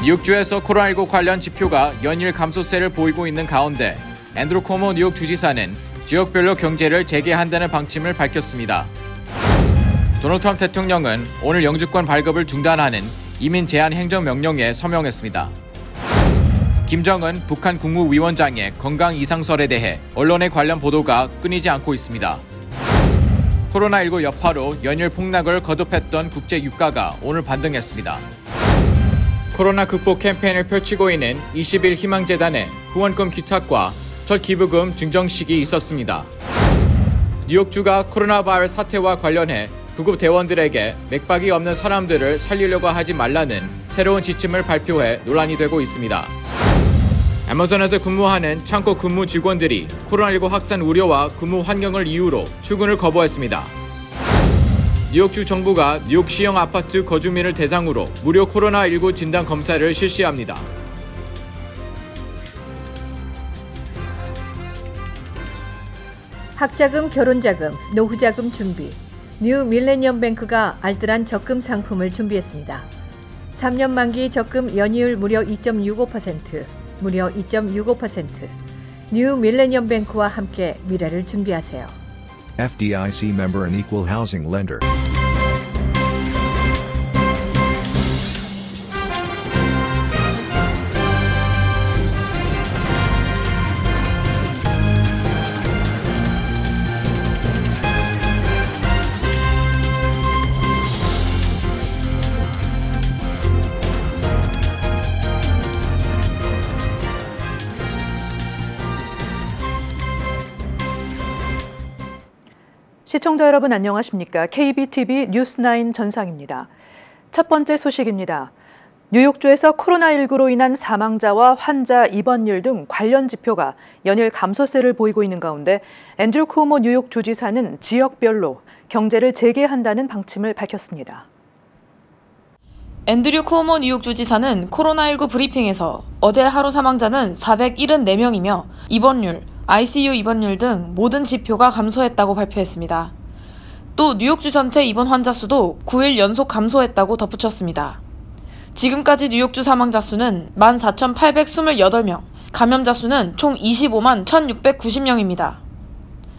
뉴욕주에서 코로나19 관련 지표가 연일 감소세를 보이고 있는 가운데 앤드루 쿠오모 뉴욕 주지사는 지역별로 경제를 재개한다는 방침을 밝혔습니다. 도널드 트럼프 대통령은 오늘 영주권 발급을 중단하는 이민 제한 행정명령에 서명했습니다. 김정은 북한 국무위원장의 건강 이상설에 대해 언론의 관련 보도가 끊이지 않고 있습니다. 코로나19 여파로 연일 폭락을 거듭했던 국제 유가가 오늘 반등했습니다. 코로나 극복 캠페인을 펼치고 있는 20일 희망재단의 후원금 기탁과 첫 기부금 증정식이 있었습니다. 뉴욕주가 코로나 바이러스 사태와 관련해 구급 대원들에게 맥박이 없는 사람들을 살리려고 하지 말라는 새로운 지침을 발표해 논란이 되고 있습니다. 애머존에서 근무하는 창고 근무 직원들이 코로나19 확산 우려와 근무 환경을 이유로 출근을 거부했습니다. 뉴욕주 정부가 뉴욕시형 아파트 거주민을 대상으로 무료 코로나19 진단 검사를 실시합니다. 학자금, 결혼자금, 노후자금 준비. 뉴 밀레니엄 뱅크가 알뜰한 적금 상품을 준비했습니다. 3년 만기 적금 연이율 무려 2.65%, 무려 2.65%. 뉴 밀레니엄 뱅크와 함께 미래를 준비하세요. FDIC member and equal housing lender. 시청자 여러분 안녕하십니까? KBTV 뉴스9 전상입니다. 첫 번째 소식입니다. 뉴욕주에서 코로나19로 인한 사망자와 환자 입원율 등 관련 지표가 연일 감소세를 보이고 있는 가운데 앤드루 쿠오모 뉴욕 주지사는 지역별로 경제를 재개한다는 방침을 밝혔습니다. 앤드류 쿠오모 뉴욕 주지사는 코로나19 브리핑에서 어제 하루 사망자는 474명이며 입원율, ICU 입원율 등 모든 지표가 감소했다고 발표했습니다. 또 뉴욕주 전체 입원 환자 수도 9일 연속 감소했다고 덧붙였습니다. 지금까지 뉴욕주 사망자 수는 14,828명, 감염자 수는 총 25만 1,690명입니다.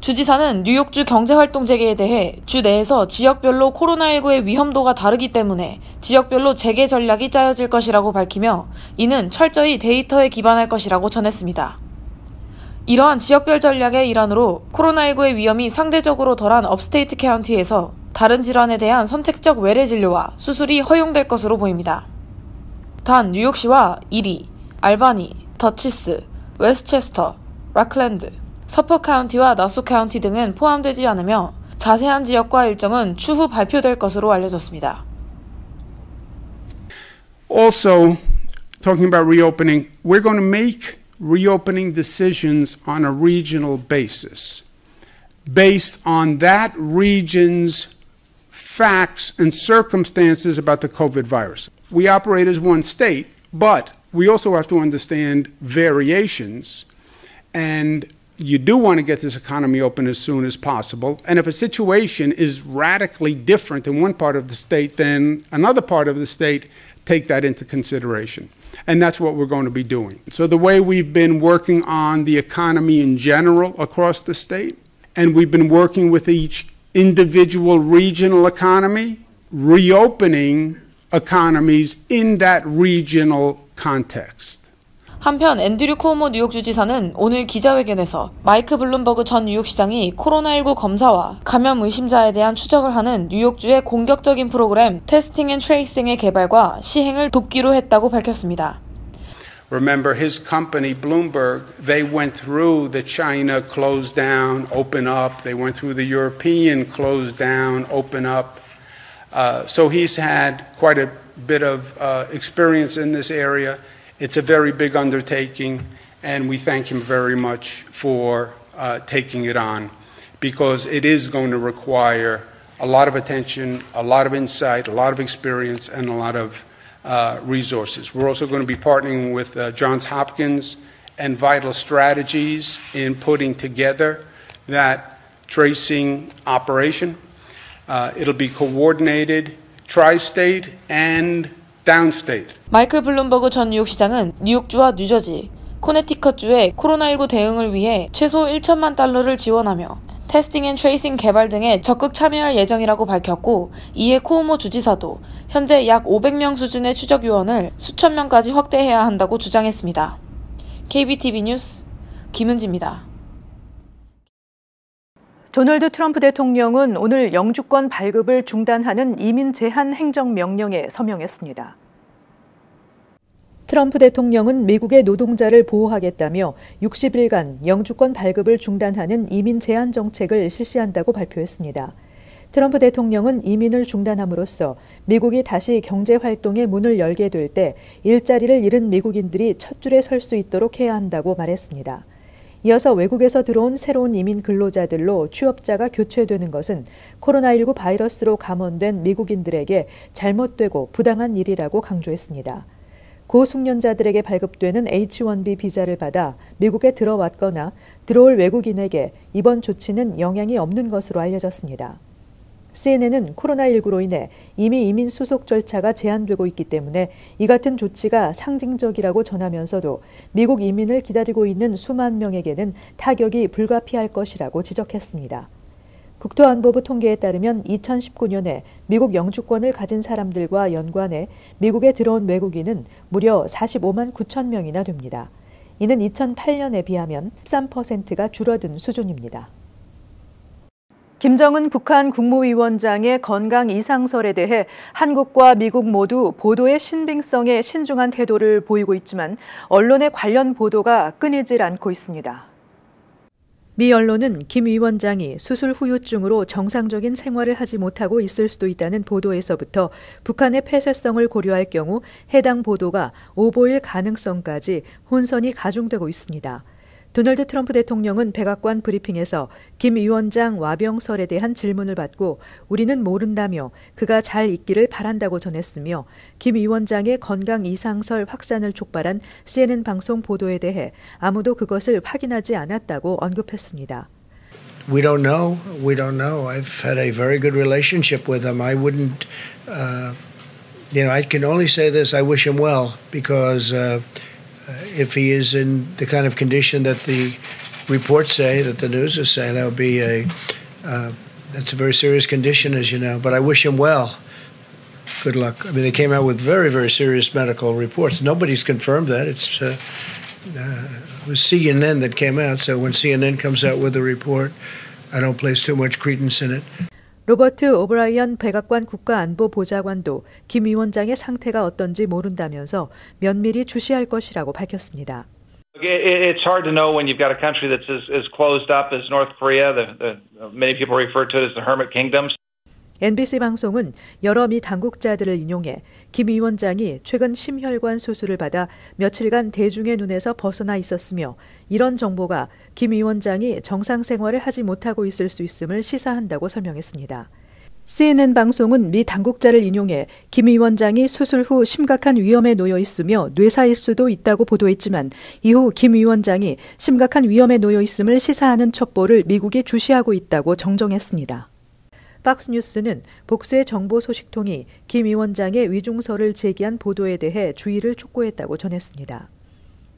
주지사는 뉴욕주 경제활동 재개에 대해 주 내에서 지역별로 코로나19의 위험도가 다르기 때문에 지역별로 재개 전략이 짜여질 것이라고 밝히며 이는 철저히 데이터에 기반할 것이라고 전했습니다. 이러한 지역별 전략의 일환으로 코로나19의 위험이 상대적으로 덜한 업스테이트 카운티에서 다른 질환에 대한 선택적 외래 진료와 수술이 허용될 것으로 보입니다. 단 뉴욕시와 이리, 알바니, 더치스, 웨스체스터, 락랜드, 서포 카운티와 나소 카운티 등은 포함되지 않으며 자세한 지역과 일정은 추후 발표될 것으로 알려졌습니다. Also, talking about reopening, we're going to make reopening decisions on a regional basis, based on that region's facts and circumstances about the COVID virus. We operate as one state, but we also have to understand variations, and you do want to get this economy open as soon as possible. And if a situation is radically different in one part of the state than another part of the state, take that into consideration. And that's what we're going to be doing. So the way we've been working on the economy in general across the state, and we've been working with each individual regional economy, reopening economies in that regional context. 한편 앤드류 쿠오모 뉴욕 주지사는 오늘 기자회견에서 마이크 블룸버그 전 뉴욕시장이 코로나19 검사와 감염 의심자에 대한 추적을 하는 뉴욕주의 공격적인 프로그램 테스팅 앤 트레이싱의 개발과 시행을 돕기로 했다고 밝혔습니다. Remember his company, Bloomberg, they went through the China close down, open up. They went through the European close down, open up. So he's had quite a bit of experience in this area. It's a very big undertaking, and we thank him very much for taking it on, because it is going to require a lot of attention, a lot of insight, a lot of experience, and a lot of resources. We're also going to be partnering with Johns Hopkins and Vital Strategies in putting together that tracing operation. It'll be coordinated tri-state and downstate. 마이클 블룸버그 전 뉴욕시장은 뉴욕주와 뉴저지, 코네티컷주에 코로나19 대응을 위해 최소 1천만 달러를 지원하며 테스팅 앤 트레이싱 개발 등에 적극 참여할 예정이라고 밝혔고, 이에 쿠오모 주지사도 현재 약 500명 수준의 추적 요원을 수천 명까지 확대해야 한다고 주장했습니다. KBTV 뉴스 김은지입니다. 도널드 트럼프 대통령은 오늘 영주권 발급을 중단하는 이민 제한 행정명령에 서명했습니다. 트럼프 대통령은 미국의 노동자를 보호하겠다며 60일간 영주권 발급을 중단하는 이민 제한 정책을 실시한다고 발표했습니다. 트럼프 대통령은 이민을 중단함으로써 미국이 다시 경제활동의 문을 열게 될 때 일자리를 잃은 미국인들이 첫 줄에 설 수 있도록 해야 한다고 말했습니다. 이어서 외국에서 들어온 새로운 이민 근로자들로 취업자가 교체되는 것은 코로나19 바이러스로 감염된 미국인들에게 잘못되고 부당한 일이라고 강조했습니다. 고숙련자들에게 발급되는 H-1B 비자를 받아 미국에 들어왔거나 들어올 외국인에게 이번 조치는 영향이 없는 것으로 알려졌습니다. CNN은 코로나19로 인해 이미 이민 수속 절차가 제한되고 있기 때문에 이 같은 조치가 상징적이라고 전하면서도 미국 이민을 기다리고 있는 수만 명에게는 타격이 불가피할 것이라고 지적했습니다. 국토안보부 통계에 따르면 2019년에 미국 영주권을 가진 사람들과 연관해 미국에 들어온 외국인은 무려 45만 9천 명이나 됩니다. 이는 2008년에 비하면 13%가 줄어든 수준입니다. 김정은 북한 국무위원장의 건강 이상설에 대해 한국과 미국 모두 보도의 신빙성에 신중한 태도를 보이고 있지만 언론의 관련 보도가 끊이질 않고 있습니다. 미 언론은 김 위원장이 수술 후유증으로 정상적인 생활을 하지 못하고 있을 수도 있다는 보도에서부터 북한의 폐쇄성을 고려할 경우 해당 보도가 오보일 가능성까지 혼선이 가중되고 있습니다. 도널드 트럼프 대통령은 백악관 브리핑에서 김 위원장 와병설에 대한 질문을 받고 우리는 모른다며 그가 잘 있기를 바란다고 전했으며 김 위원장의 건강 이상설 확산을 촉발한 CNN 방송 보도에 대해 아무도 그것을 확인하지 않았다고 언급했습니다. We don't know. I've had a very good relationship with him. I wouldn't, I can only say this. I wish him well because if he is in the kind of condition that the reports say, that the news is saying, that would be that's a very serious condition, as you know. But I wish him well. Good luck. I mean, they came out with very, very serious medical reports. Nobody's confirmed that. It was CNN that came out. So when CNN comes out with a report, I don't place too much credence in it. 로버트 오브라이언 백악관 국가안보보좌관도 김 위원장의 상태가 어떤지 모른다면서 면밀히 주시할 것이라고 밝혔습니다. It's hard to know when you've got a country that's as closed up as North Korea. Many people refer to it as the Hermit Kingdoms. NBC 방송은 여러 미 당국자들을 인용해 김 위원장이 최근 심혈관 수술을 받아 며칠간 대중의 눈에서 벗어나 있었으며 이런 정보가 김 위원장이 정상 생활을 하지 못하고 있을 수 있음을 시사한다고 설명했습니다. CNN 방송은 미 당국자를 인용해 김 위원장이 수술 후 심각한 위험에 놓여 있으며 뇌사일 수도 있다고 보도했지만 이후 김 위원장이 심각한 위험에 놓여 있음을 시사하는 첩보를 미국이 주시하고 있다고 정정했습니다. 박스뉴스는 복수의 정보 소식통이 김 위원장의 위중설을 제기한 보도에 대해 주의를 촉구했다고 전했습니다.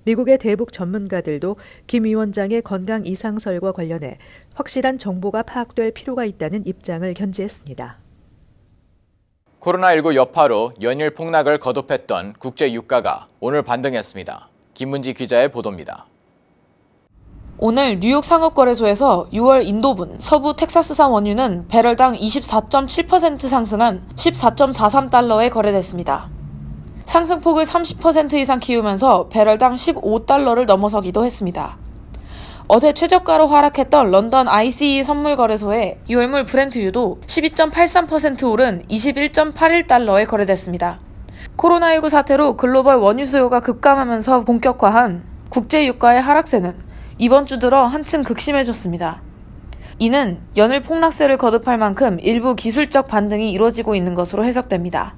미국의 대북 전문가들도 김 위원장의 건강 이상설과 관련해 확실한 정보가 파악될 필요가 있다는 입장을 견지했습니다. 코로나19 여파로 연일 폭락을 거듭했던 국제 유가가 오늘 반등했습니다. 김문지 기자의 보도입니다. 오늘 뉴욕 상업거래소에서 6월 인도분 서부 텍사스산 원유는 배럴당 24.7% 상승한 14.43달러에 거래됐습니다. 상승폭을 30% 이상 키우면서 배럴당 15달러를 넘어서기도 했습니다. 어제 최저가로 하락했던 런던 ICE 선물거래소의 6월물 브렌트유도 12.83% 오른 21.81달러에 거래됐습니다. 코로나19 사태로 글로벌 원유 수요가 급감하면서 본격화한 국제유가의 하락세는 이번 주 들어 한층 극심해졌습니다. 이는 연일 폭락세를 거듭할 만큼 일부 기술적 반등이 이루어지고 있는 것으로 해석됩니다.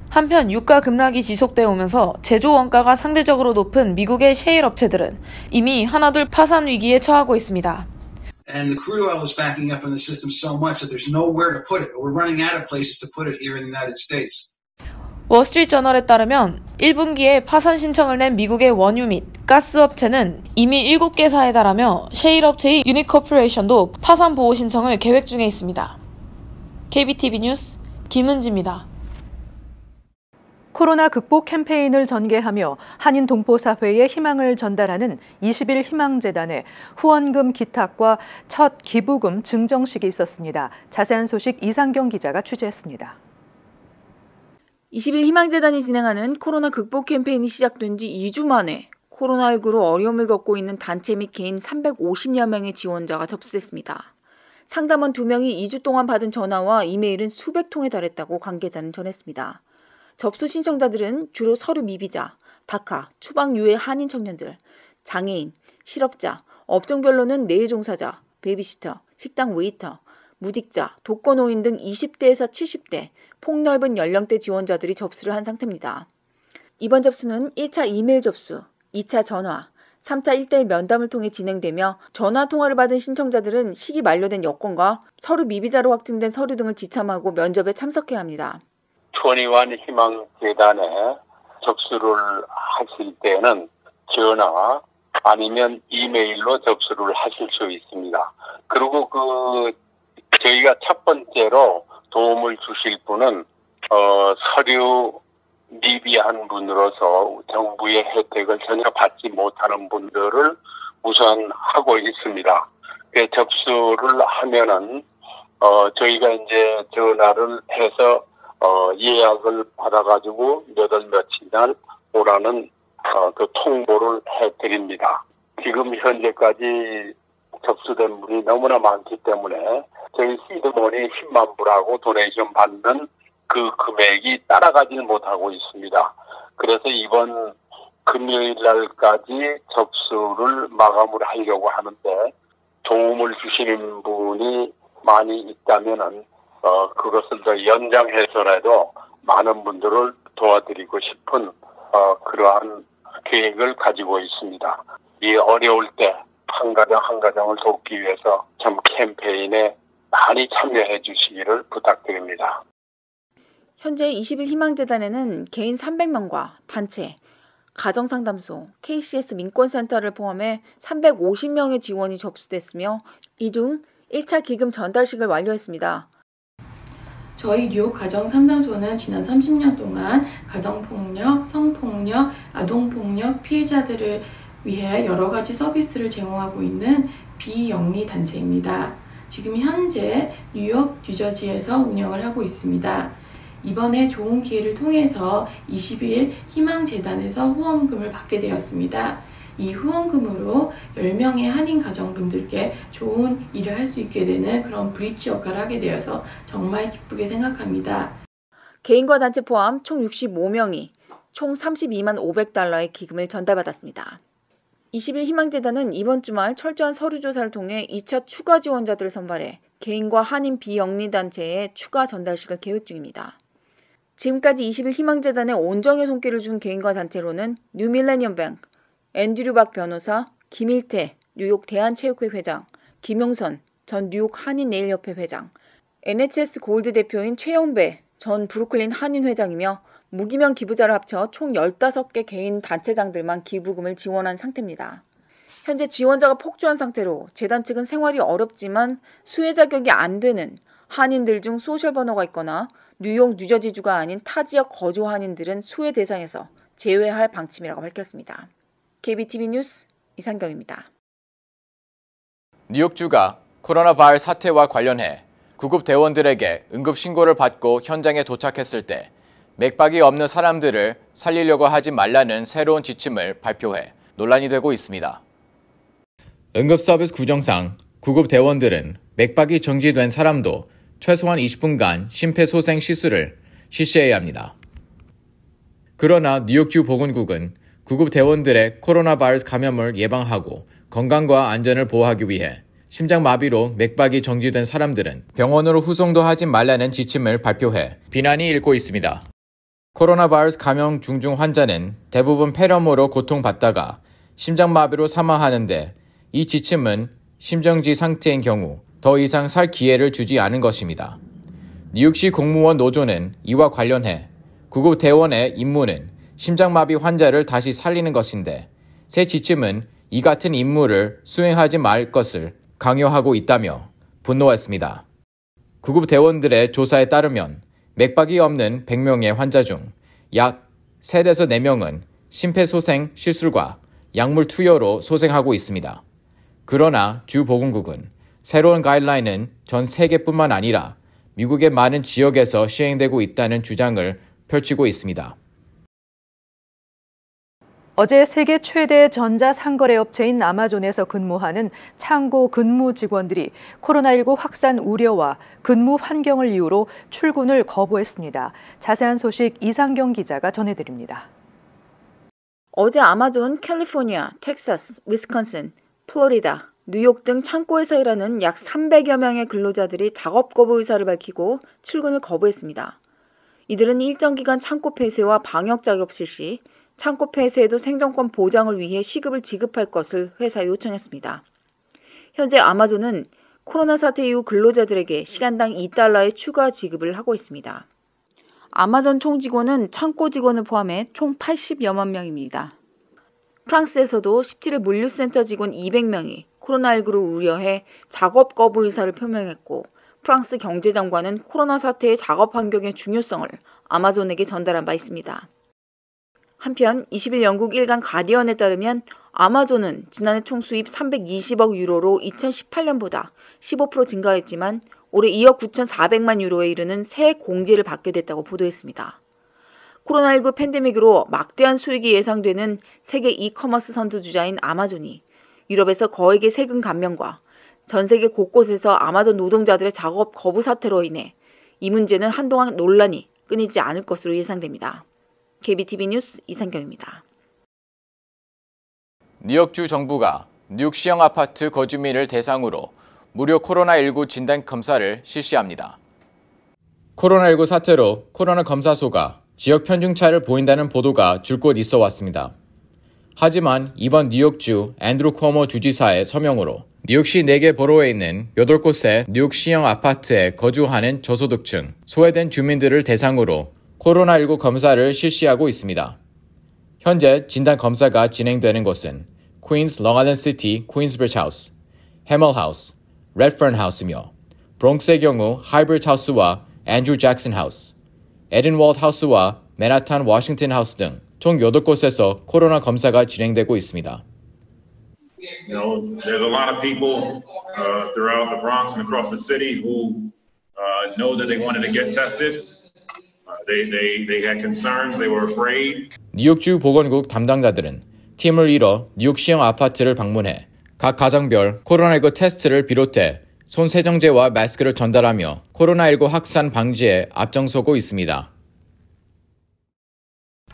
한편 유가 급락이 지속되어 오면서 제조 원가가 상대적으로 높은 미국의 셰일 업체들은 이미 하나둘 파산 위기에 처하고 있습니다. And the crude oil is backing up in the system so much that there's nowhere to put it. We're running out of places to put it here in the United States. 월스트리트저널에 따르면 1분기에 파산 신청을 낸 미국의 원유 및 가스 업체는 이미 7개사에 달하며 셰일 업체의 유니코퍼레이션도 파산 보호 신청을 계획 중에 있습니다. KBTV 뉴스 김은지입니다. 코로나 극복 캠페인을 전개하며 한인 동포사회에 희망을 전달하는 20일 희망재단의 후원금 기탁과 첫 기부금 증정식이 있었습니다. 자세한 소식 이상경 기자가 취재했습니다. 20일 희망재단이 진행하는 코로나 극복 캠페인이 시작된 지 2주 만에 코로나19로 어려움을 겪고 있는 단체 및 개인 350여 명의 지원자가 접수됐습니다. 상담원 2명이 2주 동안 받은 전화와 이메일은 수백 통에 달했다고 관계자는 전했습니다. 접수 신청자들은 주로 서류 미비자, 다카, 추방 유해 한인 청년들, 장애인, 실업자, 업종별로는 네일 종사자, 베이비시터, 식당 웨이터, 무직자, 독거노인 등 20대에서 70대, 폭넓은 연령대 지원자들이 접수를 한 상태입니다. 이번 접수는 1차 이메일 접수, 2차 전화, 3차 1대1 면담을 통해 진행되며 전화 통화를 받은 신청자들은 시기 만료된 여권과 서류 미비자로 확증된 서류 등을 지참하고 면접에 참석해야 합니다. 21 희망재단에 접수를 하실 때는 전화 아니면 이메일로 접수를 하실 수 있습니다. 그리고 저희가 첫 번째로 도움을 주실 분은 서류 미비한 분으로서 정부의 혜택을 전혀 받지 못하는 분들을 우선 하고 있습니다. 접수를 하면은 저희가 이제 전화를 해서 예약을 받아가지고 몇 월 며칠 날 오라는 그 통보를 해드립니다. 지금 현재까지 접수된 분이 너무나 많기 때문에 저희 시드머니 10만 불하고 도네이션 받는 그 금액이 따라가질 못하고 있습니다. 그래서 이번 금요일 날까지 접수를 마감을 하려고 하는데 도움을 주시는 분이 많이 있다면은 그것을 더 연장해서라도 많은 분들을 도와드리고 싶은 그러한 계획을 가지고 있습니다. 이 어려울 때 한 가정 한 가정을 돕기 위해서 참 캠페인에 많이 참여해 주시기를 부탁드립니다. 현재 20일 희망재단에는 개인 300명과 단체, 가정상담소, KCS 민권센터를 포함해 350명의 지원이 접수됐으며 이 중 1차 기금 전달식을 완료했습니다. 저희 뉴욕 가정상담소는 지난 30년 동안 가정폭력, 성폭력, 아동폭력 피해자들을 위해 여러 가지 서비스를 제공하고 있는 비영리 단체입니다. 지금 현재 뉴욕, 뉴저지에서 운영을 하고 있습니다. 이번에 좋은 기회를 통해서 20일 희망재단에서 후원금을 받게 되었습니다. 이 후원금으로 10명의 한인 가정분들께 좋은 일을 할 수 있게 되는 그런 브릿지 역할을 하게 되어서 정말 기쁘게 생각합니다. 개인과 단체 포함 총 65명이 총 32만 $500의 기금을 전달받았습니다. 20일 희망재단은 이번 주말 철저한 서류조사를 통해 2차 추가 지원자들을 선발해 개인과 한인 비영리단체에 추가 전달식을 계획 중입니다. 지금까지 20일 희망재단에 온정의 손길을 준 개인과 단체로는 뉴밀레니엄뱅크, 앤드류 박 변호사, 김일태 뉴욕 대한체육회 회장, 김용선 전 뉴욕 한인네일협회 회장, NHS 골드 대표인 최영배 전 브루클린 한인회장이며 무기명 기부자를 합쳐 총 15개 개인 단체장들만 기부금을 지원한 상태입니다. 현재 지원자가 폭주한 상태로 재단 측은 생활이 어렵지만 수혜 자격이 안 되는 한인들 중 소셜 번호가 있거나 뉴욕, 뉴저지주가 아닌 타 지역 거주 한인들은 수혜 대상에서 제외할 방침이라고 밝혔습니다. KBTV 뉴스 이상경입니다. 뉴욕주가 코로나 바이러스 사태와 관련해 구급 대원들에게 응급 신고를 받고 현장에 도착했을 때 맥박이 없는 사람들을 살리려고 하지 말라는 새로운 지침을 발표해 논란이 되고 있습니다. 응급 서비스 규정상 구급 대원들은 맥박이 정지된 사람도 최소한 20분간 심폐소생 시술을 실시해야 합니다. 그러나 뉴욕주 보건국은 구급 대원들의 코로나 바이러스 감염을 예방하고 건강과 안전을 보호하기 위해 심장마비로 맥박이 정지된 사람들은 병원으로 후송도 하지 말라는 지침을 발표해 비난이 일고 있습니다. 코로나 바이러스 감염 중증 환자는 대부분 폐렴으로 고통받다가 심장마비로 사망하는데 이 지침은 심정지 상태인 경우 더 이상 살 기회를 주지 않은 것입니다. 뉴욕시 공무원 노조는 이와 관련해 구급 대원의 임무는 심장마비 환자를 다시 살리는 것인데 새 지침은 이 같은 임무를 수행하지 말 것을 강요하고 있다며 분노했습니다. 구급 대원들의 조사에 따르면 맥박이 없는 100명의 환자 중 약 3에서 4명은 심폐소생 시술과 약물 투여로 소생하고 있습니다. 그러나 주 보건국은 새로운 가이드라인은 전 세계뿐만 아니라 미국의 많은 지역에서 시행되고 있다는 주장을 펼치고 있습니다. 어제 세계 최대 전자상거래 업체인 아마존에서 근무하는 창고 근무 직원들이 코로나19 확산 우려와 근무 환경을 이유로 출근을 거부했습니다. 자세한 소식 이상경 기자가 전해드립니다. 어제 아마존 캘리포니아, 텍사스, 위스콘신, 플로리다, 뉴욕 등 창고에서 일하는 약 300여 명의 근로자들이 작업 거부 의사를 밝히고 출근을 거부했습니다. 이들은 일정 기간 창고 폐쇄와 방역 작업 실시, 창고 폐쇄에도 생존권 보장을 위해 시급을 지급할 것을 회사에 요청했습니다. 현재 아마존은 코로나 사태 이후 근로자들에게 시간당 $2의 추가 지급을 하고 있습니다. 아마존 총 직원은 창고 직원을 포함해 총 80여만 명입니다. 프랑스에서도 17일 물류센터 직원 200명이 코로나19를 우려해 작업 거부 의사를 표명했고 프랑스 경제장관은 코로나 사태의 작업 환경의 중요성을 아마존에게 전달한 바 있습니다. 한편 20일 영국 일간 가디언에 따르면 아마존은 지난해 총 수입 320억 유로로 2018년보다 15% 증가했지만 올해 2억 9,400만 유로에 이르는 새 공제를 받게 됐다고 보도했습니다. 코로나19 팬데믹으로 막대한 수익이 예상되는 세계 이커머스 선두주자인 아마존이 유럽에서 거액의 세금 감면과 전 세계 곳곳에서 아마존 노동자들의 작업 거부 사태로 인해 이 문제는 한동안 논란이 끊이지 않을 것으로 예상됩니다. KBTV 뉴스 이상경입니다. 뉴욕주 정부가 뉴욕시형 아파트 거주민을 대상으로 무료 코로나19 진단 검사를 실시합니다. 코로나19 사태로 코로나 검사소가 지역 편중차를 보인다는 보도가 줄곧 있어 왔습니다. 하지만 이번 뉴욕주 앤드루 쿼모 주지사의 서명으로 뉴욕시 4개 보로에 있는 8곳의 뉴욕시형 아파트에 거주하는 저소득층, 소외된 주민들을 대상으로 코로나19 검사를 실시하고 있습니다. 현재 진단 검사가 진행되는 곳은 퀸스 롱아일랜드 시티 퀸스브리지 하우스, 해멀 하우스, 레드펀 하우스며 브롱스의 경우 하이브리드 하우스와 앤드루 잭슨 하우스, 에든월드 하우스와 맨하탄 워싱턴 하우스 등 총 8곳에서 코로나 검사가 진행되고 있습니다. You know, there's a lot of people throughout the Bronx and across the city who know that they wanted to get tested. They had concerns, they were afraid. 뉴욕주 보건국 담당자들은 팀을 이뤄 뉴욕시형 아파트를 방문해 각 가정별 코로나19 테스트를 비롯해 손 세정제와 마스크를 전달하며 코로나19 확산 방지에 앞장서고 있습니다.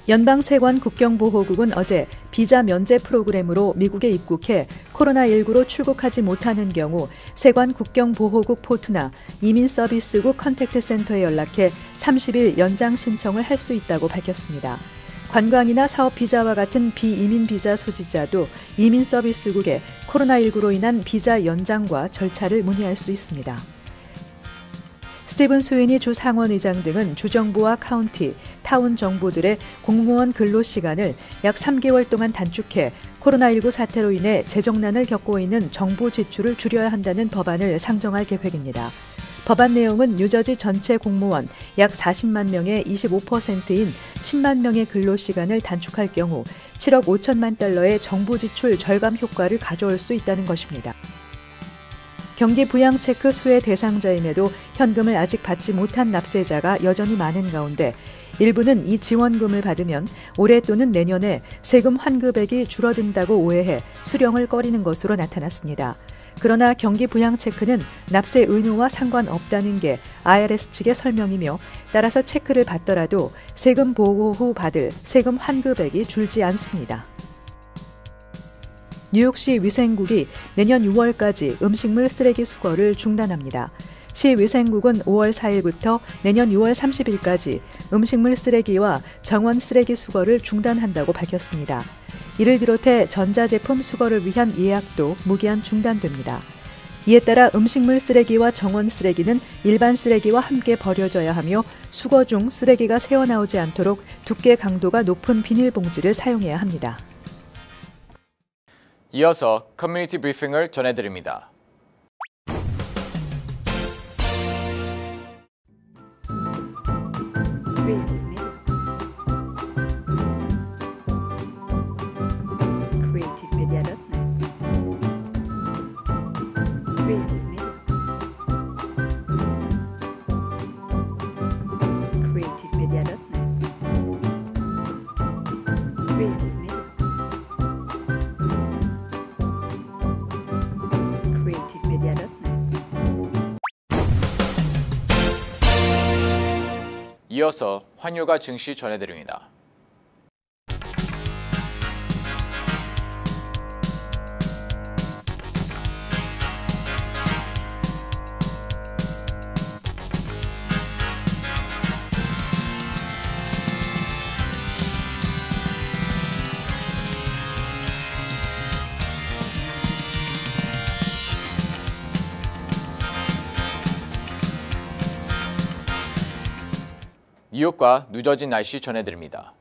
연방세관 국경보호국은 어제 비자 면제 프로그램으로 미국에 입국해 코로나19로 출국하지 못하는 경우 세관 국경보호국 포트나 이민서비스국 컨택트센터에 연락해 30일 연장 신청을 할 수 있다고 밝혔습니다. 관광이나 사업 비자와 같은 비이민 비자 소지자도 이민서비스국에 코로나19로 인한 비자 연장과 절차를 문의할 수 있습니다. 스티븐 스위니 주 상원의장 등은 주정부와 카운티, 타운 정부들의 공무원 근로 시간을 약 3개월 동안 단축해 코로나19 사태로 인해 재정난을 겪고 있는 정부 지출을 줄여야 한다는 법안을 상정할 계획입니다. 법안 내용은 뉴저지 전체 공무원 약 40만 명의 25%인 10만 명의 근로 시간을 단축할 경우 7억 5천만 달러의 정부 지출 절감 효과를 가져올 수 있다는 것입니다. 경기 부양 체크 수혜 대상자임에도 현금을 아직 받지 못한 납세자가 여전히 많은 가운데 일부는 이 지원금을 받으면 올해 또는 내년에 세금 환급액이 줄어든다고 오해해 수령을 꺼리는 것으로 나타났습니다. 그러나 경기 부양 체크는 납세 의무와 상관없다는 게 IRS 측의 설명이며 따라서 체크를 받더라도 세금 보고 후 받을 세금 환급액이 줄지 않습니다. 뉴욕시 위생국이 내년 6월까지 음식물 쓰레기 수거를 중단합니다. 시 위생국은 5월 4일부터 내년 6월 30일까지 음식물 쓰레기와 정원 쓰레기 수거를 중단한다고 밝혔습니다. 이를 비롯해 전자제품 수거를 위한 예약도 무기한 중단됩니다. 이에 따라 음식물 쓰레기와 정원 쓰레기는 일반 쓰레기와 함께 버려져야 하며 수거 중 쓰레기가 새어나오지 않도록 두께 강도가 높은 비닐봉지를 사용해야 합니다. 이어서 커뮤니티 브리핑을 전해드립니다. 이어서 환율과 증시 전해드립니다. 뉴욕과 뉴저지 날씨 전해드립니다.